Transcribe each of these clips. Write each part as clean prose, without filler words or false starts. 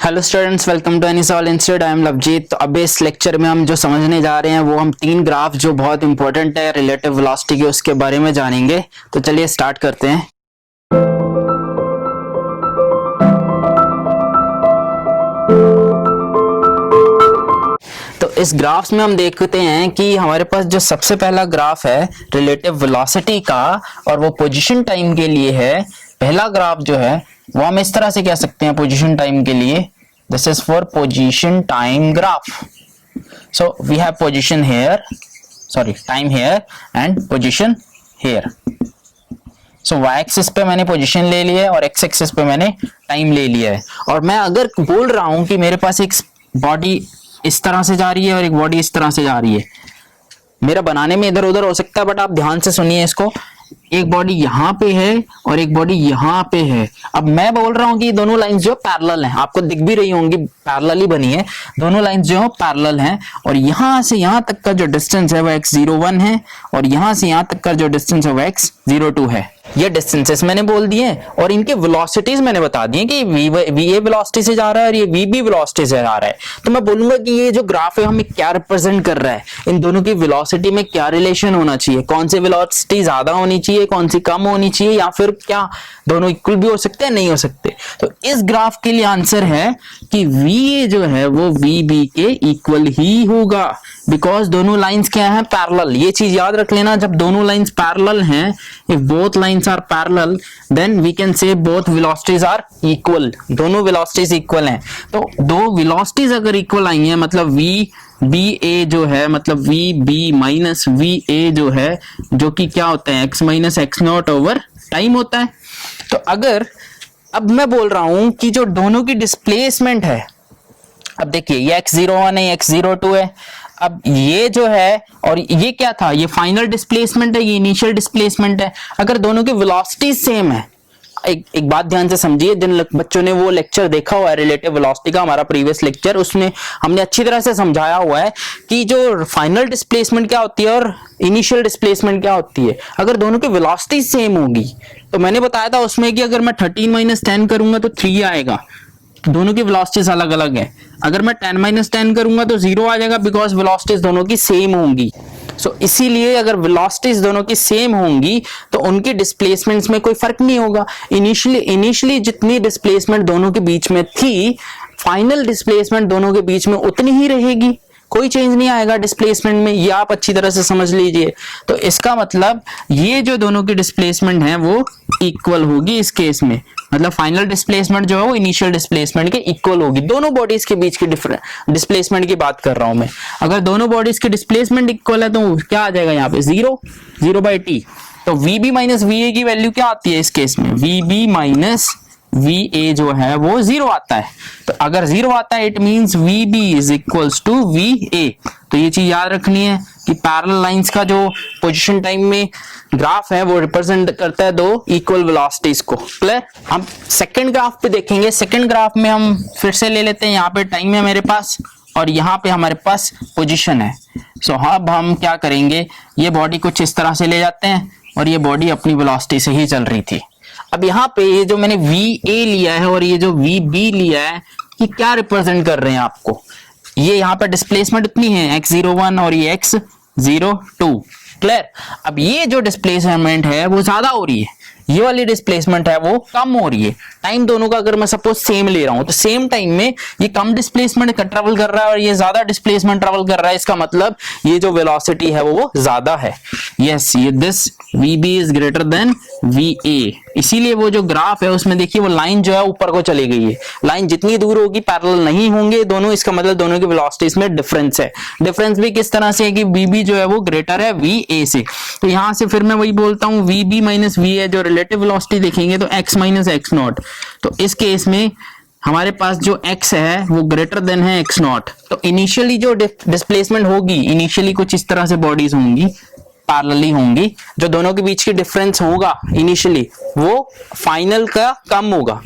Hello students, welcome to Anisol institute. I am Lavjeet. तो अब इस लेक्चर में हम जो समझने जा रहे हैं वो हम तीन ग्राफ जो बहुत इंपॉर्टेंट है रिलेटिव वेलोसिटी के, उसके बारे में जानेंगे। तो चलिए स्टार्ट करते हैं। तो इस ग्राफ्स में हम देखते हैं कि हमारे पास जो सबसे पहला ग्राफ है रिलेटिव वेलोसिटी का और वो पोजीशन टाइम के लिए है। पहला ग्राफ जो है वो हम इस तरह से कह सकते हैं पोजीशन टाइम के लिए, this is for position time graph. So we have position here, sorry time here and position here. So y axis पे मैंने पोजीशन ले लिया है और x एक्सिस पे मैंने टाइम ले लिया है। और मैं अगर बोल रहा हूं कि मेरे पास एक बॉडी इस तरह से जा रही है और एक बॉडी इस तरह से जा रही है, मेरा बनाने में इधर उधर हो सकता है बट आप ध्यान से सुनिए इसको। एक बॉडी यहाँ पे है और एक बॉडी यहाँ पे है। अब मैं बोल रहा हूँ कि दोनों लाइंस जो पैरेलल हैं, आपको दिख भी रही होंगी पैरेलल ही बनी है, दोनों लाइंस जो है पैरेलल हैं। और यहाँ से यहाँ तक का जो डिस्टेंस है वो x01 है और यहाँ से यहाँ तक का जो डिस्टेंस है वो x02 है। ये डिस्टेंसेस मैंने बोल दिए और इनके वेलोसिटीज मैंने बता दिए कि va वेलोसिटी से जा रहा है और ये vb वेलोसिटी से जा रहा है। तो मैं बोलूंगा कि ये जो ग्राफ है हमें क्या रिप्रेजेंट कर रहा है, इन दोनों की वेलोसिटी में क्या रिलेशन होना चाहिए, कौन सी वेलोसिटी ज्यादा होनी चाहिए, कौन सी कम होनी चाहिए, या फिर क्या दोनों इक्वल भी हो सकते हैं, नहीं हो सकते। तो इस ग्राफ के लिए आंसर है कि va जो है वो vb के इक्वल ही होगा, बिकॉज दोनों लाइंस क्या है, पैरेलल। ये चीज याद रख लेना, जब दोनों लाइंस पैरेलल हैं, if both lines are parallel then we can say both velocities are equal. दोनों वेलोसिटीज इक्वल हैं। तो दो वेलोसिटीज अगर इक्वल आई हैं मतलब vba जो है मतलब vb माइनस va जो है, जो कि क्या होता है x माइनस एक्स नॉट ओवर टाइम होता है। तो अगर अब मैं बोल रहा हूं कि जो दोनों की डिस्प्लेसमेंट है, अब देखिए ये x01 है, x02 है। अब ये जो है और ये क्या था, ये फाइनल डिस्प्लेसमेंट है, ये इनिशियल डिस्प्लेसमेंट है। अगर दोनों की वेलोसिटी सेम है, एक बात ध्यान से समझिए, जिन बच्चों ने वो लेक्चर देखा हुआ है रिलेटिव वेलोसिटी का, हमारा प्रीवियस लेक्चर, उसमें हमने अच्छी तरह से समझाया हुआ है कि जो फाइनल डिस्प्लेसमेंट क्या होती है और इनिशियल डिस्प्लेसमेंट क्या होती है। अगर दोनों की वेलोसिटी सेम होगी तो मैंने बताया था उसमें कि अगर मैं 13 माइनस 10 करूंगा तो 3 आएगा, दोनों की वेलोसिटीज अलग अलग है। अगर मैं 10 माइनस 10 करूंगा तो 0 आ जाएगा, बिकॉज वेलोसिटीज दोनों की सेम होंगी। सो इसीलिए अगर वेलोसिटीज दोनों की सेम होंगी तो उनकी डिस्प्लेसमेंट्स में कोई फर्क नहीं होगा। इनिशियली जितनी डिस्प्लेसमेंट दोनों के बीच में थी, फाइनल डिस्प्लेसमेंट दोनों के बीच में उतनी ही रहेगी, कोई चेंज नहीं आएगा डिस्प्लेसमेंट में। ये आप अच्छी तरह से समझ लीजिए। तो इसका मतलब ये जो दोनों की डिस्प्लेसमेंट है वो इक्वल होगी इस केस में, मतलब फाइनल डिस्प्लेसमेंट जो है वो इनिशियल डिस्प्लेसमेंट के इक्वल होगी। दोनों बॉडीज के बीच की डिस्प्लेसमेंट की बात कर रहा हूं मैं। अगर दोनों बॉडीज की डिस्प्लेसमेंट इक्वल है तो क्या आ जाएगा यहाँ पे, 0 बाई टी। तो vb माइनस va की वैल्यू क्या आती है इस केस में, vb माइनस va जो है वो 0 आता है। तो अगर 0 आता है it means vb is equals to va। तो ये चीज याद रखनी है कि पैरेलल लाइंस का जो पोजीशन टाइम में ग्राफ है वो रिप्रेजेंट करता है दो इक्वल वेलोसिटीज को। क्लियर। हम सेकंड ग्राफ पे देखेंगे। सेकंड ग्राफ में हम फिर से ले लेते हैं, यहाँ पे टाइम है मेरे पास और यहाँ पे हमारे पास पोजीशन है। सो अब हम क्या करेंगे, ये बॉडी कुछ इस तरह से ले जाते हैं और ये बॉडी अपनी वेलोसिटी से ही चल रही थी। अब यहाँ पे ये जो मैंने va लिया है और ये जो vb लिया है, ये क्या रिप्रेजेंट कर रहे हैं आपको, ये यहाँ पे डिस्प्लेसमेंट इतनी है x01 और ये x02। क्लियर। अब ये जो डिस्प्लेसमेंट है वो ज्यादा हो रही है, ये वाली डिस्प्लेसमेंट है वो कम हो रही है। टाइम दोनों का अगर मैं सपोज सेम ले रहा हूं तो सेम टाइम में ये कम डिस्प्लेसमेंट का ट्रेवल कर रहा है और ये ज्यादा डिस्प्लेसमेंट ट्रेवल कर रहा है। इसका मतलब ये जो वेलोसिटी है वो ज्यादा है। यस, ये this vb is greater than va। इसीलिए वो जो ग्राफ है उसमें देखिए वो लाइन जो है ऊपर को चली गई है। लाइन जितनी दूर होगी पैरेलल नहीं होंगे दोनों, इसका मतलब दोनों की वेलोसिटीज में डिफरेंस है। डिफरेंस भी किस तरह से है कि vb जो है वो ग्रेटर है va से। तो यहां से फिर मैं वही बोलता हूं vb माइनस va, जो रिलेटिव वेलोसिटी देखेंगे तो x माइनस एक्स नॉट। तो इस केस में हमारे पास जो x है वो ग्रेटर देन है x नॉट। तो इनिशियली जो डिस्प्लेसमेंट होगी, इनिशियली कुछ इस तरह से बॉडीज होंगी, पैरेलली होंगी, जो दोनों के बीच की डिफरेंस होगा इनिशियली वो फाइनल का कम होगा।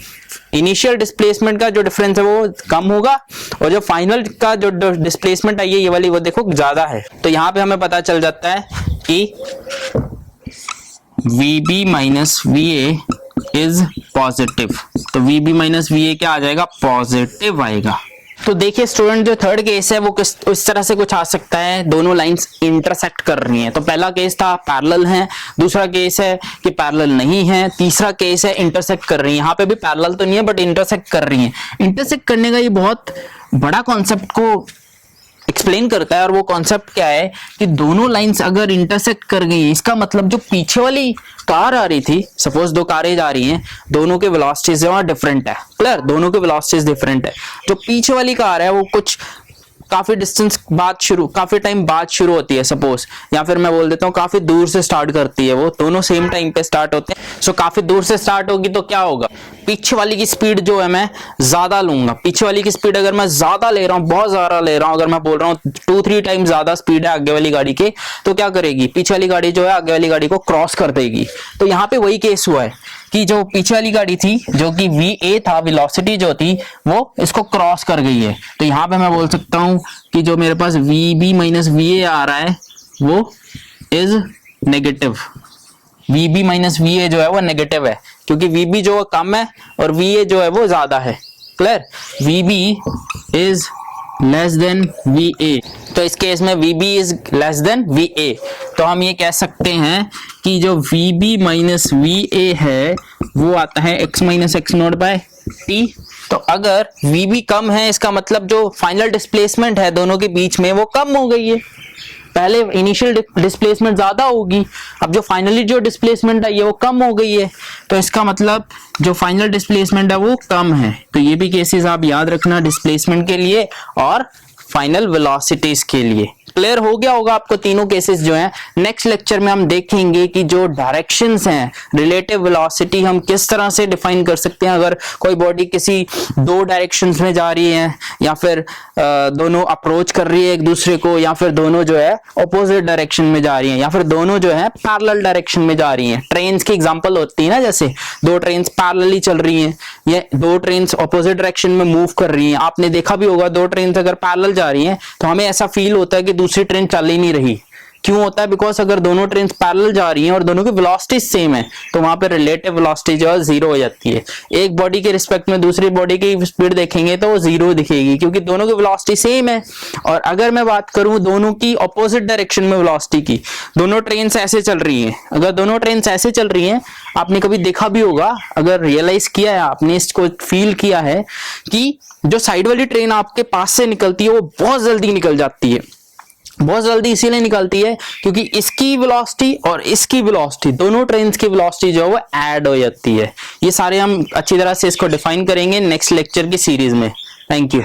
इनिशियल डिस्प्लेसमेंट का जो डिफरेंस है वो कम होगा और जो फाइनल का जो डिस्प्लेसमेंट आई है ये वाली, वो देखो ज्यादा है। तो यहाँ पे हमें पता चल जाता है कि vb minus va is positive. तो VB माइनस VA क्या आ जाएगा, पॉजिटिव आएगा। तो देखिए स्टूडेंट, जो थर्ड केस है वो इस तरह से कुछ आ सकता है, दोनों लाइंस इंटरसेक्ट कर रही हैं। तो पहला केस था पैरेलल है, दूसरा केस है कि पैरेलल नहीं है, तीसरा केस है इंटरसेक्ट कर रही है। यहाँ पे भी पैरेलल तो नहीं है बट इंटरसेक्ट कर रही हैं। इंटरसेक्ट करने का ये बहुत बड़ा कॉन्सेप्ट को एक्सप्लेन करता है, और वो कॉन्सेप्ट क्या है कि दोनों लाइंस अगर इंटरसेक्ट कर गई, इसका मतलब जो पीछे वाली कार आ रही थी, सपोज दो कारें जा रही हैं, दोनों के वेलोसिटीज डिफरेंट है, क्लियर, दोनों के वेलोसिटीज डिफरेंट है। जो पीछे वाली कार है वो कुछ काफी डिस्टेंस बाद काफी टाइम बाद शुरू होती है सपोज, या फिर मैं बोल देता हूँ काफी दूर से स्टार्ट करती है, वो दोनों सेम टाइम पे स्टार्ट होते हैं। सो काफी दूर से स्टार्ट होगी तो क्या होगा, पीछे वाली की स्पीड जो है मैं ज्यादा लूंगा। पीछे वाली की स्पीड अगर मैं ज्यादा ले रहा हूँ, बहुत ज्यादा ले रहा हूँ, अगर मैं बोल रहा हूँ 2-3 टाइम ज्यादा स्पीड है आगे वाली गाड़ी के, तो क्या करेगी, पीछे वाली गाड़ी जो है आगे वाली गाड़ी को क्रॉस कर देगी। तो यहाँ पे वही केस हुआ है कि जो पीछे वाली गाड़ी थी, जो कि VA था, वेलोसिटी जो थी, वो इसको क्रॉस कर गई है। तो यहाँ पे मैं बोल सकता हूँ कि जो मेरे पास VB माइनस VA आ रहा है वो is negative. VB minus VA जो है वो नेगेटिव है, क्योंकि VB जो है कम है और VA जो है वो ज्यादा है, clear. VB is less than VA, तो इस केस में VB is less than VA। तो हम ये कह सकते हैं कि जो VB माइनस VA है वो आता है x माइनस एक्स नॉट बाय T। तो अगर VB कम है, इसका मतलब जो फाइनल डिस्प्लेसमेंट है दोनों के बीच में वो कम हो गई है। पहले इनिशियल डिस्प्लेसमेंट ज्यादा होगी, अब जो फाइनली जो डिस्प्लेसमेंट है ये वो कम हो गई है, तो इसका मतलब जो फाइनल डिस्प्लेसमेंट है वो कम है। तो ये भी केसेस आप याद रखना डिस्प्लेसमेंट के लिए और फाइनल वेलोसिटीज के लिए। क्लियर हो गया होगा आपको तीनों केसेस जो हैं। नेक्स्ट लेक्चर में हम देखेंगे कि जो डायरेक्शंस हैं, रिलेटिव वेलोसिटी हम किस तरह से डिफाइन कर सकते हैं। अगर कोई बॉडी किसी दो डायरेक्शंस में जा रही है, या फिर दोनों अप्रोच कर रही है एक दूसरे को, या फिर दोनों जो है ऑपोजिट डायरेक्शन में जा रही हैं, या फिर दोनों जो है पैरेलल डायरेक्शन में जा रही हैं। ट्रेन्स की एग्जांपल होती है ना, जैसे दो ट्रेन्स पैरेलली चल रही हैं, ये दो ट्रेन्स ऑपोजिट डायरेक्शन में मूव कर रही हैं। आपने देखा भी होगा दो ट्रेन्स अगर पैरेलल जा रही हैं तो हमें ऐसा फील होता है कि दूसरी ट्रेन चल ही नहीं रही। क्यों होता है? बिकॉज अगर दोनों ट्रेन पैरेलल जा रही हैं और दोनों की वेलोसिटी सेम है तो वहां पे रिलेटिव वेलोसिटी जो है जीरो हो जाती है। एक बॉडी के रिस्पेक्ट में दूसरी बॉडी की स्पीड देखेंगे तो वो जीरो दिखेगी, क्योंकि दोनों की वेलोसिटी सेम है। और अगर मैं बात करूं दोनों की ऑपोजिट डायरेक्शन में वेलोसिटी की, दोनों ट्रेन ऐसे चल रही हैं, अगर दोनों ट्रेन ऐसे चल रही हैं, आपने कभी देखा भी होगा, अगर रियलाइज किया है आपने, इसको फील किया है कि जो साइड वाली ट्रेन आपके पास से निकलती है वो बहुत जल्दी निकल जाती है। बहुत जल्दी इसीलिए निकलती है क्योंकि इसकी वेलोसिटी और इसकी वेलोसिटी, दोनों ट्रेन्स की वेलोसिटी जो है वो ऐड हो जाती है। ये सारे हम अच्छी तरह से इसको डिफाइन करेंगे नेक्स्ट लेक्चर की सीरीज में। Thank you.